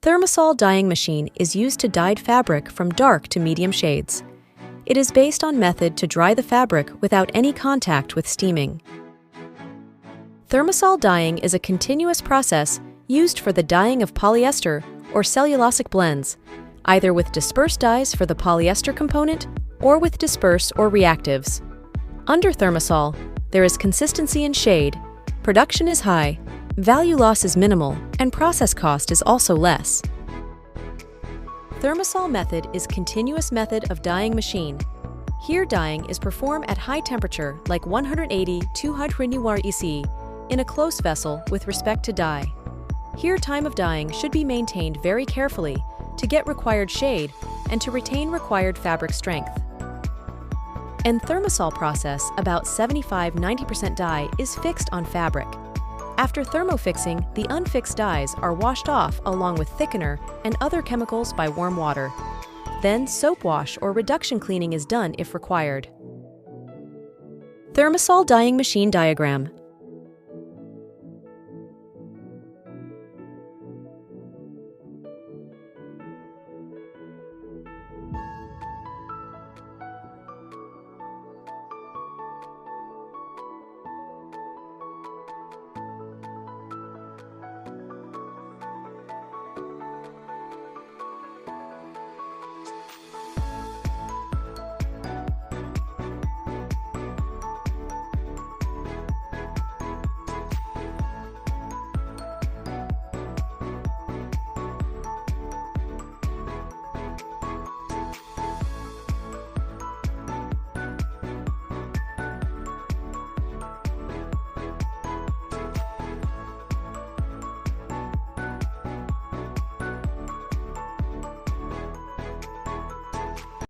Thermosol dyeing machine is used to dye fabric from dark to medium shades. It is based on method to dry the fabric without any contact with steaming. Thermosol dyeing is a continuous process used for the dyeing of polyester or cellulosic blends, either with dispersed dyes for the polyester component or with disperse or reactives. Under Thermosol, there is consistency in shade, production is high, value loss is minimal, and process cost is also less. Thermosol method is continuous method of dyeing machine. Here dyeing is performed at high temperature like 180-200 EC in a close vessel with respect to dye. Here time of dyeing should be maintained very carefully to get required shade and to retain required fabric strength. In Thermosol process, about 75-90% dye is fixed on fabric. After thermofixing, the unfixed dyes are washed off along with thickener and other chemicals by warm water. Then soap wash or reduction cleaning is done if required. Thermosol dyeing machine diagram